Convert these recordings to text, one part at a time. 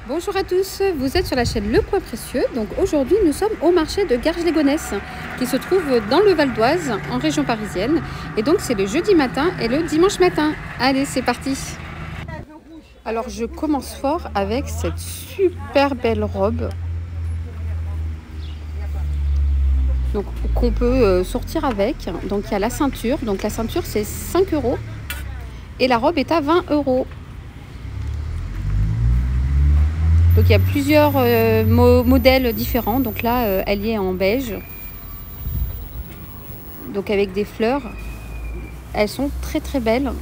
Bonjour à tous, vous êtes sur la chaîne Le Coin Précieux. Donc aujourd'hui nous sommes au marché de Garges-les-Gonesse qui se trouve dans le Val d'Oise en région parisienne. Et donc c'est le jeudi matin et le dimanche matin. Allez, c'est parti. Alors je commence fort avec cette super belle robe. Donc qu'on peut sortir avec. Donc il y a la ceinture. Donc la ceinture c'est 5 € et la robe est à 20 €. Donc il y a plusieurs modèles différents. Donc là, elle y est en beige. Donc avec des fleurs. Elles sont très très belles.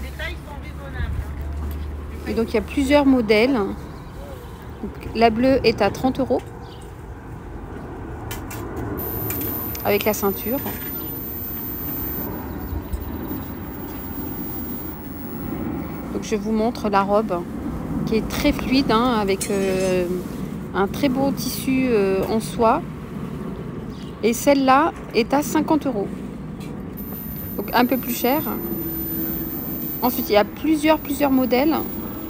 Et donc il y a plusieurs modèles. Donc, la bleue est à 30 € avec la ceinture. Donc je vous montre la robe qui est très fluide, hein, avec un très beau tissu en soie. Et celle-là est à 50 €. Donc un peu plus cher. Ensuite, il y a plusieurs modèles.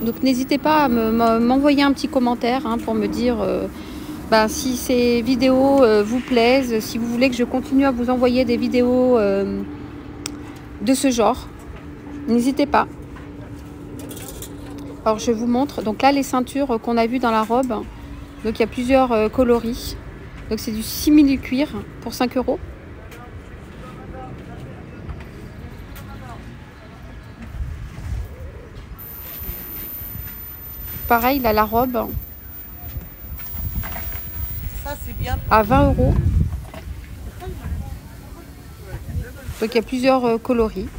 Donc n'hésitez pas à m'envoyer un petit commentaire, hein, pour me dire si ces vidéos vous plaisent, si vous voulez que je continue à vous envoyer des vidéos de ce genre. N'hésitez pas. Alors je vous montre, donc là les ceintures qu'on a vues dans la robe, donc il y a plusieurs coloris. Donc c'est du simili-cuir pour 5 €. Pareil là la robe à 20 €. Donc il y a plusieurs coloris.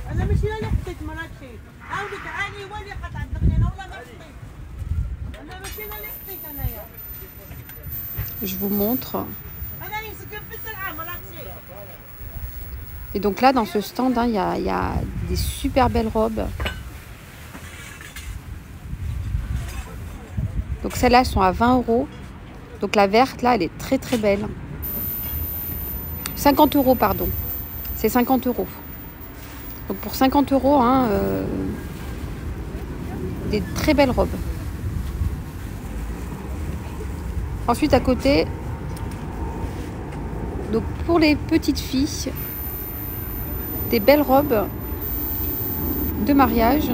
Je vous montre. Et donc là, dans ce stand, hein, il y a des super belles robes. Donc celles-là, elles sont à 20 €. Donc la verte, là, elle est très très belle. 50 €, pardon. C'est 50 €. Donc pour 50 €, hein, des très belles robes. Ensuite, à côté, donc pour les petites filles, des belles robes de mariage.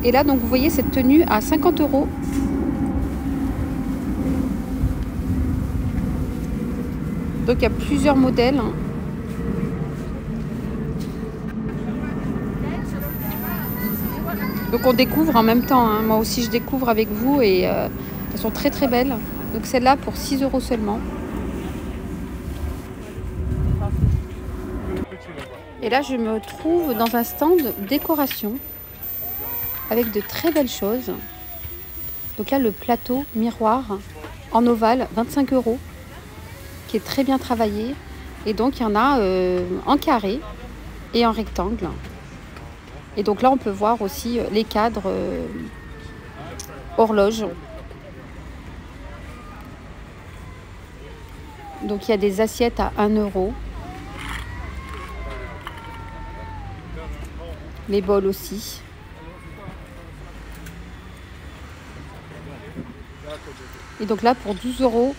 Et là, donc vous voyez cette tenue à 50 €. Donc il y a plusieurs modèles. Donc on découvre en même temps, hein. Moi aussi je découvre avec vous et elles sont très très belles. Donc celle-là pour 6 € seulement. Et là je me trouve dans un stand décoration avec de très belles choses. Donc là le plateau miroir en ovale 25 € qui est très bien travaillé. Et donc il y en a en carré et en rectangle. Et donc là on peut voir aussi les cadres horloges. Donc il y a des assiettes à 1 €. Les bols aussi. Et donc là pour 12 €.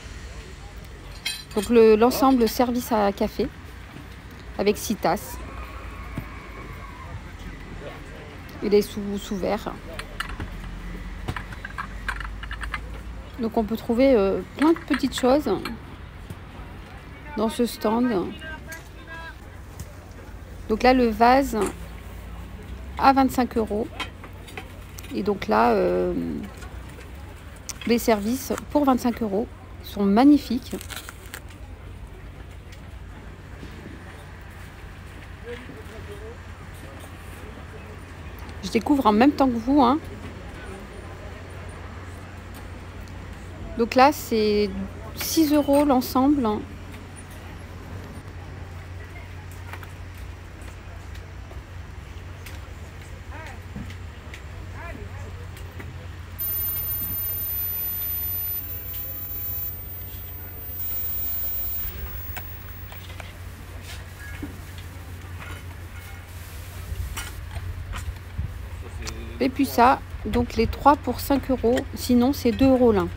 Donc l'ensemble service à café avec 6 tasses. Il est sous verre. Donc on peut trouver plein de petites choses dans ce stand. Donc là le vase à 25 €. Et donc là les services pour 25 € sont magnifiques. Je découvre en même temps que vous, hein. Donc là c'est 6 € l'ensemble. Et puis ça, donc les 3 pour 5 €, sinon c'est 2 € l'un.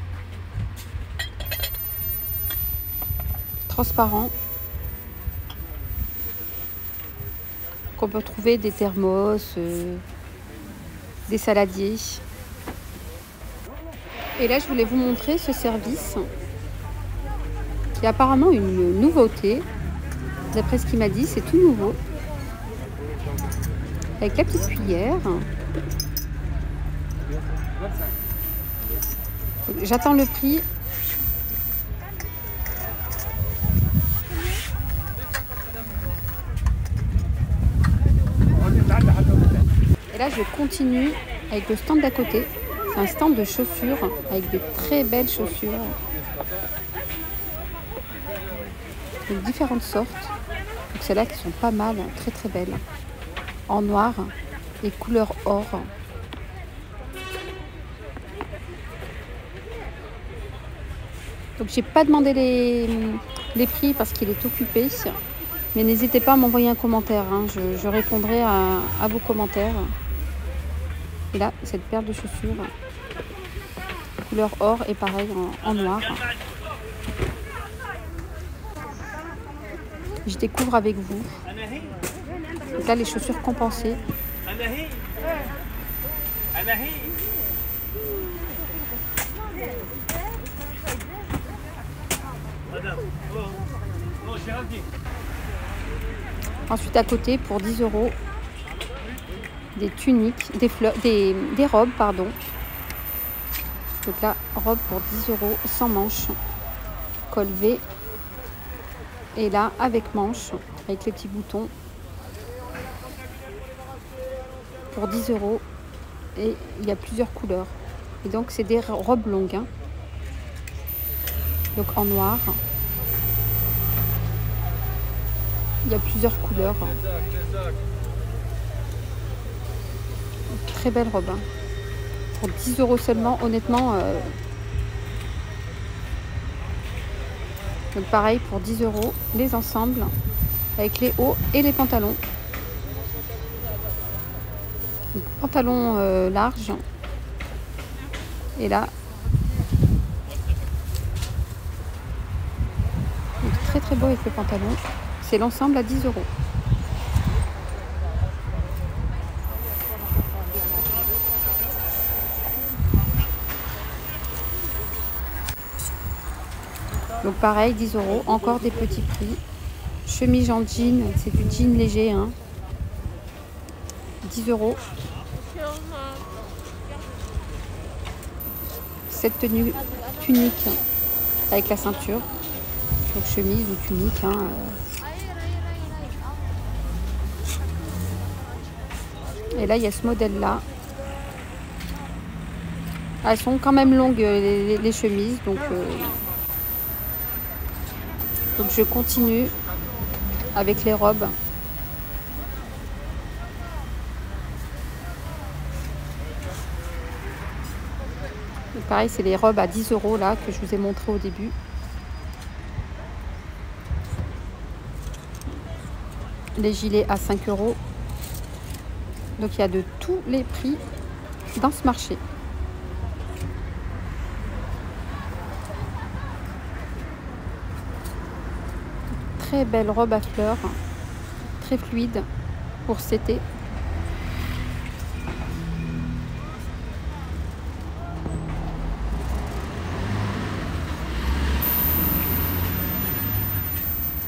transparents. Qu'on peut trouver des thermos, des saladiers. Et là, je voulais vous montrer ce service qui est apparemment une nouveauté. D'après ce qu'il m'a dit, c'est tout nouveau. Avec la petite cuillère. J'attends le prix. Et là, je continue avec le stand d'à côté. C'est un stand de chaussures avec de très belles chaussures. De différentes sortes. Donc celles-là qui sont pas mal, très très belles. En noir et couleur or. Donc j'ai pas demandé les prix parce qu'il est occupé. Mais n'hésitez pas à m'envoyer un commentaire. Hein. Je répondrai à vos commentaires. Et là, cette paire de chaussures, couleur or et pareil en noir. Je découvre avec vous. Donc là, les chaussures compensées. Ensuite, à côté, pour 10 €, des tuniques, des robes, pardon. Donc là, robe pour 10 € sans manches, col V. Et là, avec manches, avec les petits boutons, pour 10 €. Et il y a plusieurs couleurs. Et donc, c'est des robes longues. Hein. Donc, en noir. Il y a plusieurs couleurs. Très belle robe. Hein. Pour 10 € seulement, honnêtement. Donc pareil, pour 10 €, les ensembles, avec les hauts et les pantalons. Donc, pantalon large. Et là, donc, très très beau avec le pantalon. C'est l'ensemble à 10 €. Donc pareil, 10 €, encore des petits prix. Chemise en jean, c'est du jean léger. Hein. 10 €. Cette tunique avec la ceinture. Donc chemise ou tunique. Hein. Et là, il y a ce modèle-là. Elles sont quand même longues, les chemises. Donc je continue avec les robes. Et pareil, c'est les robes à 10 € là que je vous ai montré au début. Les gilets à 5 €. Donc il y a de tous les prix dans ce marché. Très belle robe à fleurs, très fluide pour cet été.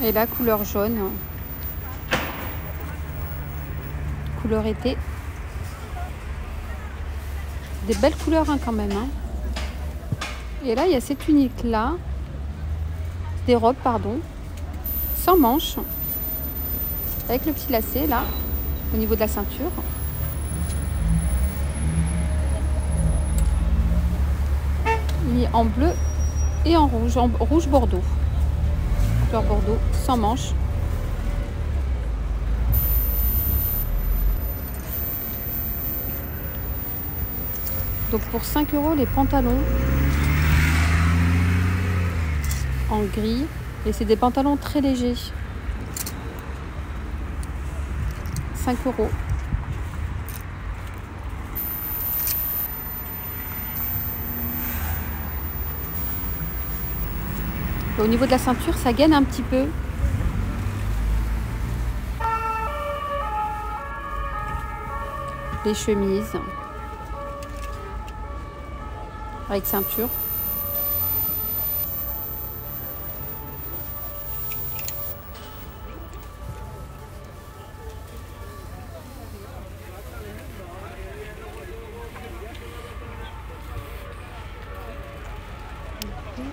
Et là, couleur jaune, couleur été. Des belles couleurs hein, quand même. Hein. Et là, il y a cette tunique là, des robes, pardon. Sans manches, avec le petit lacet là, au niveau de la ceinture. Mis en bleu et en rouge bordeaux. Couleur bordeaux, sans manches. Donc pour 5 € les pantalons en gris. Et c'est des pantalons très légers. 5 €. Et au niveau de la ceinture, ça gaine un petit peu. Les chemises avec ceinture.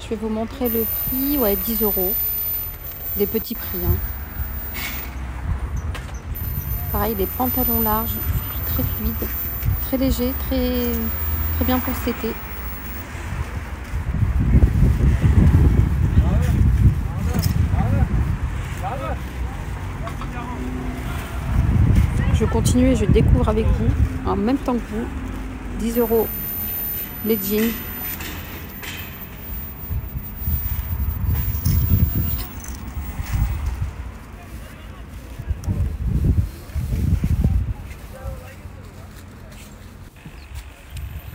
Je vais vous montrer le prix, ouais, 10 €. Des petits prix. Hein. Pareil, des pantalons larges, très fluides, très légers, très bien pour cet été. Je continue et je découvre avec vous, en même temps que vous, 10 € les jeans.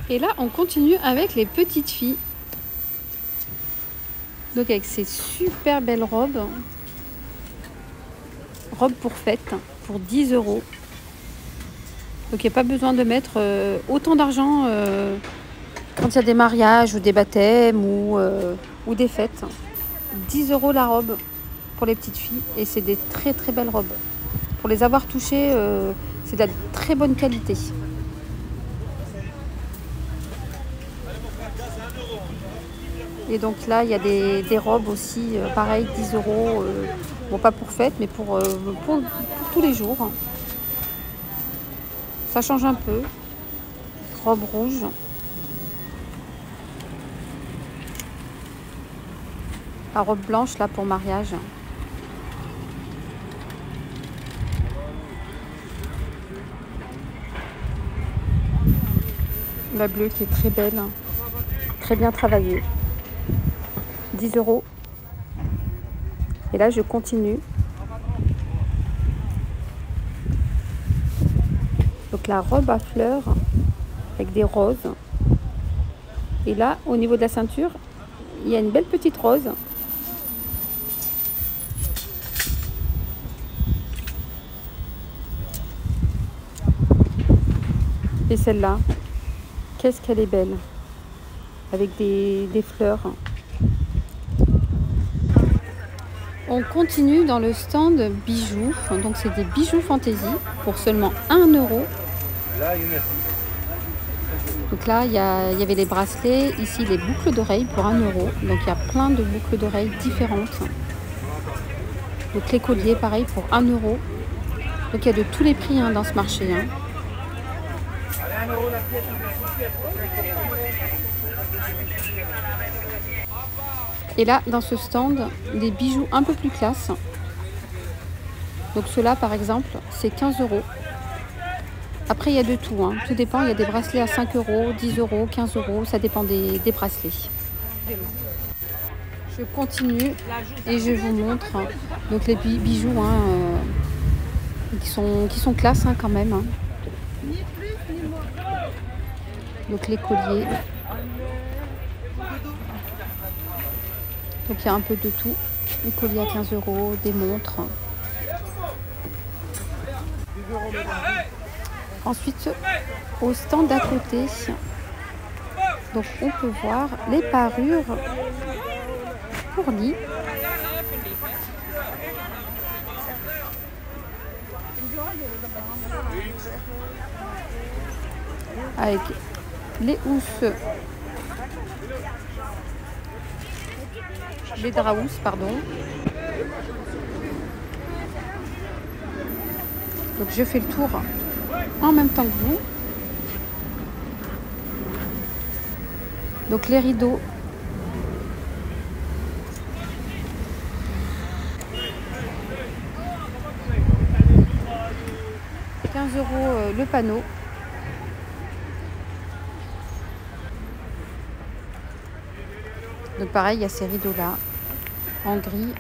Et là, on continue avec les petites filles. Donc avec ces super belles robes. Robes pour fête, pour 10 €. Donc il n'y a pas besoin de mettre autant d'argent quand il y a des mariages ou des baptêmes ou des fêtes. 10 € la robe pour les petites filles. Et c'est des très très belles robes. Pour les avoir touchées, c'est de la très bonne qualité. Et donc là, il y a des robes aussi, pareil, 10 €. Bon, pas pour fête, mais pour tous les jours. Ça change un peu. Robe rouge. La robe blanche, là, pour mariage. La bleue qui est très belle. Très bien travaillée. 10 €. Et là, je continue. Donc la robe à fleurs avec des roses. Et là, au niveau de la ceinture, il y a une belle petite rose. Et celle-là, qu'est-ce qu'elle est belle. Avec des fleurs. On continue dans le stand bijoux. Donc c'est des bijoux fantaisie pour seulement 1 €. Donc là, il y avait les bracelets. Ici, les boucles d'oreilles pour 1 €. Donc il y a plein de boucles d'oreilles différentes. Donc les colliers, pareil, pour 1 €. Donc il y a de tous les prix hein, dans ce marché. Hein. Et là, dans ce stand, des bijoux un peu plus classe. Donc ceux-là, par exemple, c'est 15 €. Après, il y a de tout. Hein. Tout dépend. Il y a des bracelets à 5 €, 10 €, 15 €. Ça dépend des bracelets. Je continue et je vous montre donc les bijoux hein, qui sont classe hein, quand même. Hein. Donc les colliers. Donc il y a un peu de tout. Les colliers à 15 €, des montres. Ensuite, au stand d'à côté, donc on peut voir les parures pour lit. Avec les housses, les draps housses, pardon. Donc je fais le tour en même temps que vous. Donc les rideaux. « 15 € le panneau. Donc pareil, il y a ces rideaux-là, en gris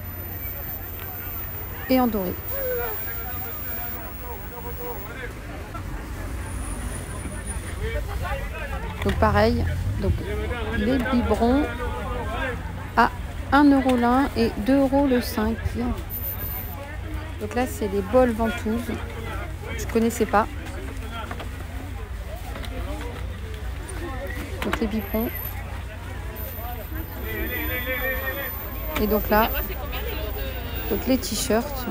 et en doré. Donc pareil, donc les biberons à 1 € l'un et 2 € le 5. Donc là, c'est les bols ventouses. Je ne connaissais pas. Donc les biberons. Et donc là, donc les t-shirts.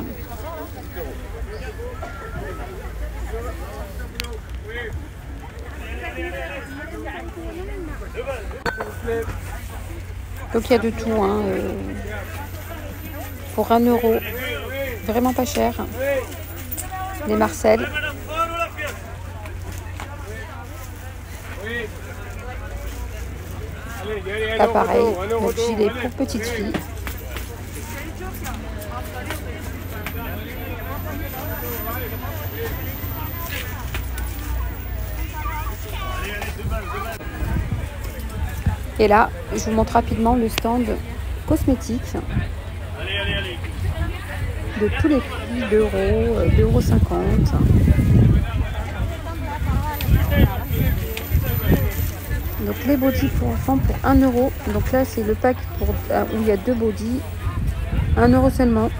Donc il y a de tout, hein, pour 1 €, vraiment pas cher. Les Marcel. Là pareil, donc gilet pour petite fille. Et là, je vous montre rapidement le stand cosmétique de tous les prix, 2 €, 2,50 €. Donc les bodys pour enfants pour 1 €. Donc là, c'est le pack pour, où il y a 2 bodys. 1 € seulement.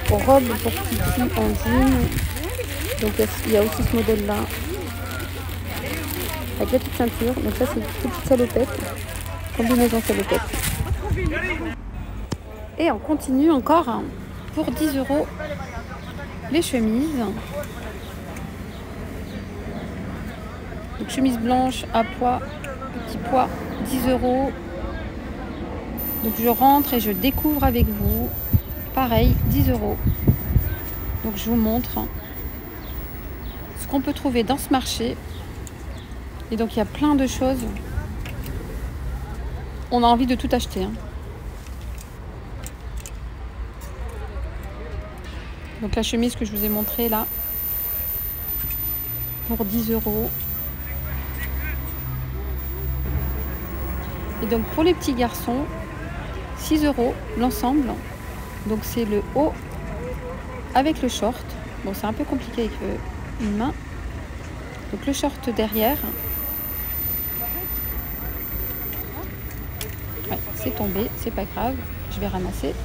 Pour robe pour petite fille en jean. Donc il y a aussi ce modèle là avec la petite ceinture. Donc ça c'est une petite salopette, combinaison salopette. Et on continue encore pour 10 € les chemises. Donc chemise blanche à pois, petit pois, 10 €. Donc je rentre et je découvre avec vous. Pareil, 10 €. Donc je vous montre ce qu'on peut trouver dans ce marché. Et donc il y a plein de choses. On a envie de tout acheter, hein. Donc la chemise que je vous ai montrée là, pour 10 €. Et donc pour les petits garçons, 6 € l'ensemble. Donc c'est le haut avec le short. Bon, c'est un peu compliqué avec une main. Donc le short derrière. Ouais, c'est tombé, c'est pas grave. Je vais ramasser.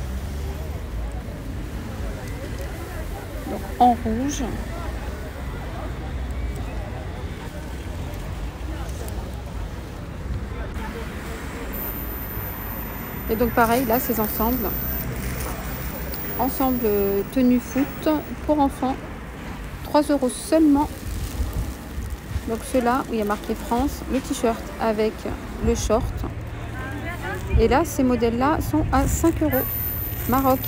Donc en rouge. Et donc pareil, là, ces ensembles. Ensemble tenue foot pour enfants, 3 € seulement. Donc ceux-là où il y a marqué France, le t-shirt avec le short. Et là, ces modèles-là sont à 5 €. Maroc,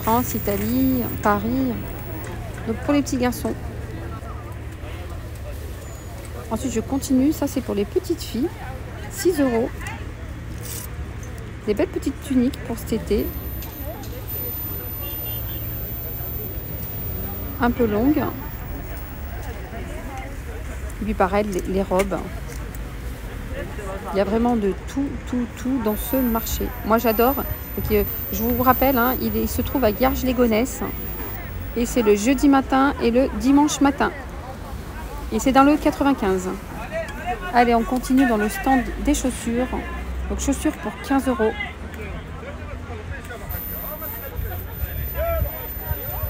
France, Italie, Paris. Donc pour les petits garçons. Ensuite, je continue. Ça, c'est pour les petites filles. 6 €. Des belles petites tuniques pour cet été. Un peu longues. Et puis pareil, les robes. Il y a vraiment de tout dans ce marché. Moi, j'adore. Je vous rappelle, hein, il se trouve à Garges-les-Gonesse. Et c'est le jeudi matin et le dimanche matin. Et c'est dans le 95. Allez, on continue dans le stand des chaussures. Donc chaussures pour 15 €.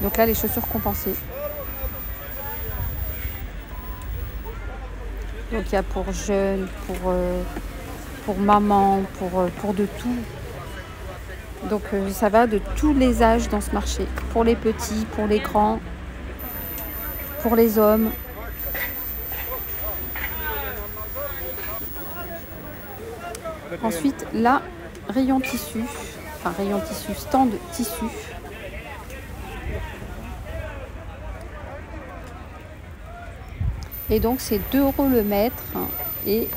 Donc là, les chaussures compensées. Donc il y a pour jeunes, pour maman, pour de tout. Donc ça va de tous les âges dans ce marché. Pour les petits, pour les grands, pour les hommes. Ensuite, là, rayon tissu. Enfin, rayon tissu, stand tissu. Et donc, c'est 2 € le mètre et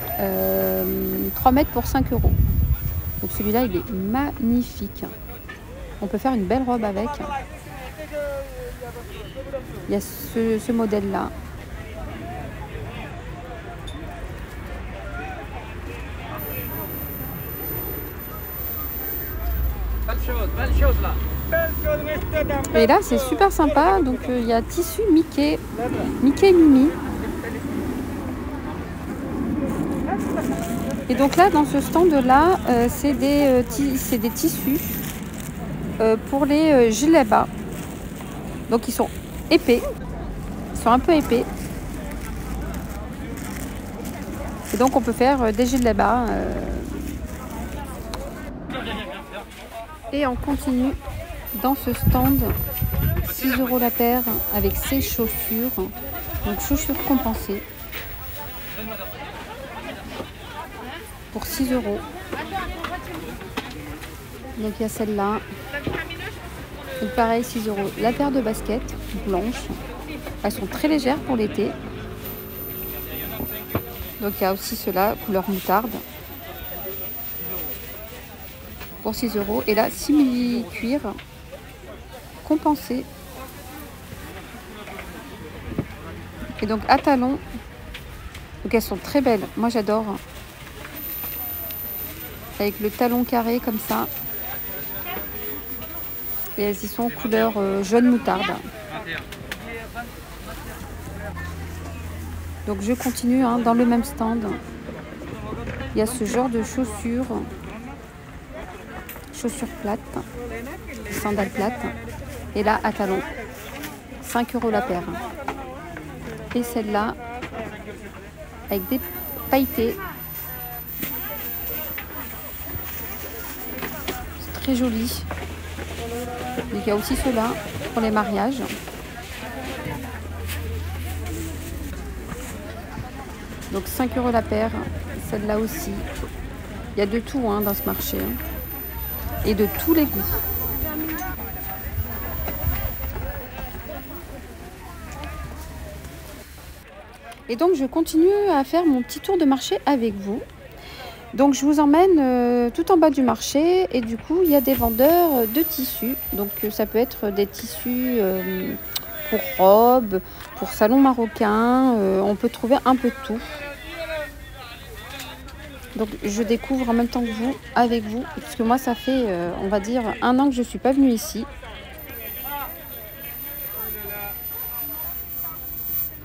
3 mètres pour 5 €. Donc, celui-là, il est magnifique. On peut faire une belle robe avec. Il y a ce modèle-là. Et là, c'est super sympa. Donc, il y a tissu Mickey, Mickey Mimi. Et donc là, dans ce stand-là, c'est des tissus pour les gilets bas. Donc, ils sont épais. Ils sont un peu épais. Et donc, on peut faire des gilets bas. Et on continue dans ce stand. 6 € la paire avec ses chaussures. Donc, chaussures compensées. Pour 6 €. Donc il y a celle-là. Donc pareil, 6 €. La paire de baskets blanches. Elles sont très légères pour l'été. Donc il y a aussi ceux-là, couleur moutarde. Pour 6 €. Et là, simili cuir compensé. Et donc à talons. Donc elles sont très belles. Moi j'adore. Avec le talon carré comme ça. Et elles y sont couleur jaune moutarde. Donc je continue dans le même stand. Il y a ce genre de chaussures. Chaussures plates. Sandales plates. Et là à talons. 5 € la paire. Et celle-là avec des pailletés. Très joli. Donc, il y a aussi ceux-là pour les mariages. Donc 5 € la paire. Celle-là aussi. Il y a de tout dans ce marché. Et de tous les goûts. Et donc je continue à faire mon petit tour de marché avec vous. Donc je vous emmène tout en bas du marché et du coup il y a des vendeurs de tissus. Donc ça peut être des tissus pour robes, pour salon marocain, on peut trouver un peu de tout. Donc je découvre en même temps que vous, avec vous, parce que moi ça fait on va dire 1 an que je ne suis pas venue ici.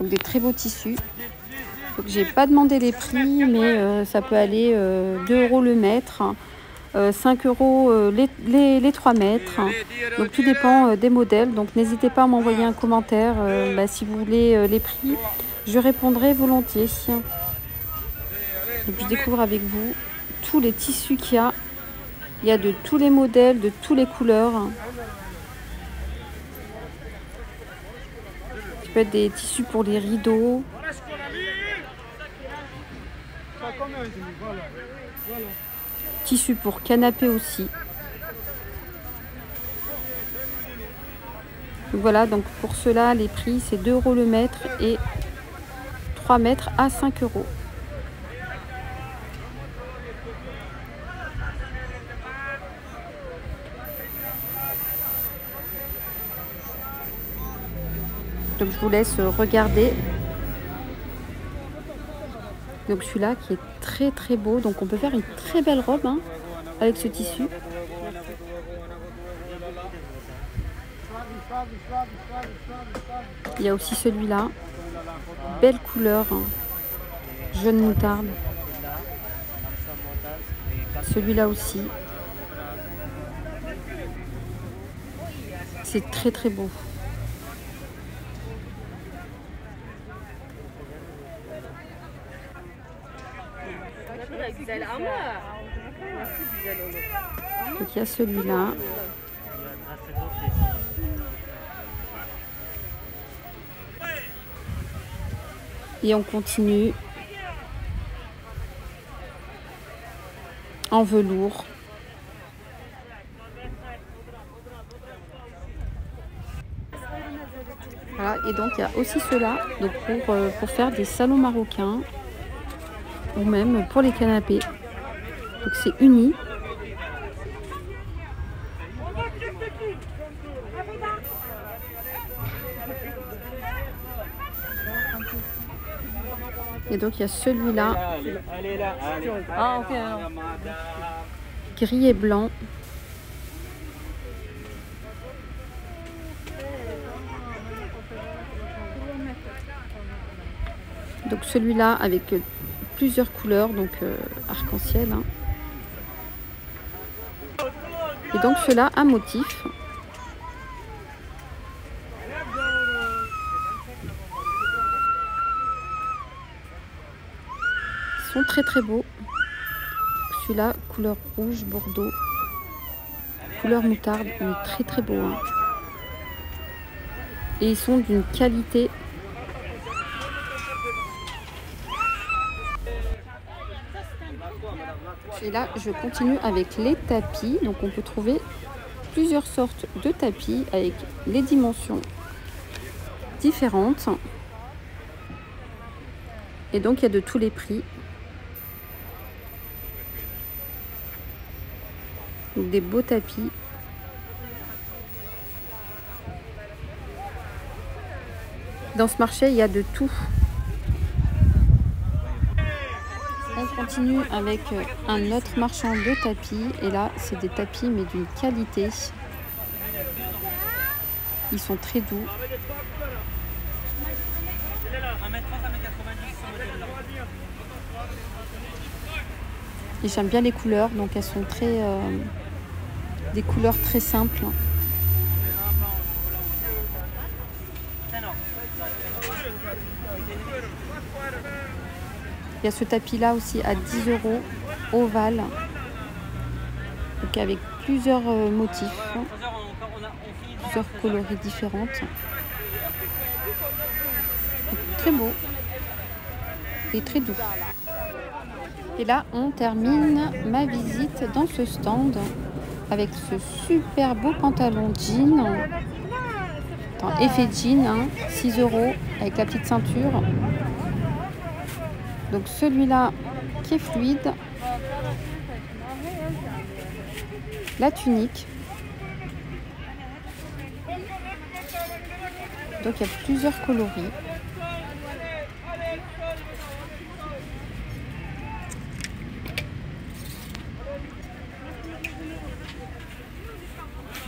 Donc des très beaux tissus. Donc j'ai pas demandé les prix, mais ça peut aller 2 € le mètre, 5 € les 3 mètres. Donc tout dépend des modèles. Donc n'hésitez pas à m'envoyer un commentaire si vous voulez les prix. Je répondrai volontiers. Donc je découvre avec vous tous les tissus qu'il y a. Il y a de tous les modèles, de toutes les couleurs. Ça peut être des tissus pour les rideaux. Tissu pour canapé aussi. Donc voilà, donc pour cela les prix c'est 2 € le mètre et 3 mètres à 5 €. Donc je vous laisse regarder. Donc celui-là qui est très très beau. Donc on peut faire une très belle robe avec ce tissu. Il y a aussi celui-là. Belle couleur. Jaune moutarde. Celui-là aussi. C'est très très beau. Donc il y a celui-là. Et on continue en velours. Voilà, et donc il y a aussi cela donc pour faire des salons marocains ou même pour les canapés. Donc c'est uni. Et donc il y a celui-là, gris et blanc. Donc celui-là avec plusieurs couleurs, donc arc-en-ciel. Hein. Et donc ceux-là à motif. Ils sont très très beaux. Celui-là, couleur rouge, bordeaux, couleur moutarde, mais très très beau. Hein. Et ils sont d'une qualité. Et là, je continue avec les tapis. Donc on peut trouver plusieurs sortes de tapis avec les dimensions différentes. Et donc il y a de tous les prix. Donc, des beaux tapis. Dans ce marché, il y a de tout. On continue avec un autre marchand de tapis. Et là, c'est des tapis, mais d'une qualité. Ils sont très doux. Et j'aime bien les couleurs, donc elles sont très des couleurs très simples. Il y a ce tapis là aussi à 10 €, ovale, donc avec plusieurs motifs, plusieurs coloris différentes. Donc, très beau et très doux. Et là, on termine ma visite dans ce stand avec ce super beau pantalon jean, effet jean, hein, 6 € avec la petite ceinture. Donc celui-là qui est fluide, la tunique. Donc il y a plusieurs coloris.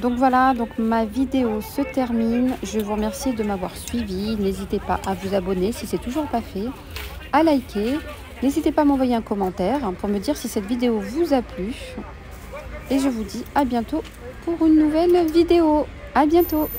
Donc voilà, donc ma vidéo se termine. Je vous remercie de m'avoir suivi. N'hésitez pas à vous abonner si c'est toujours pas fait, à liker. N'hésitez pas à m'envoyer un commentaire pour me dire si cette vidéo vous a plu. Et je vous dis à bientôt pour une nouvelle vidéo. À bientôt.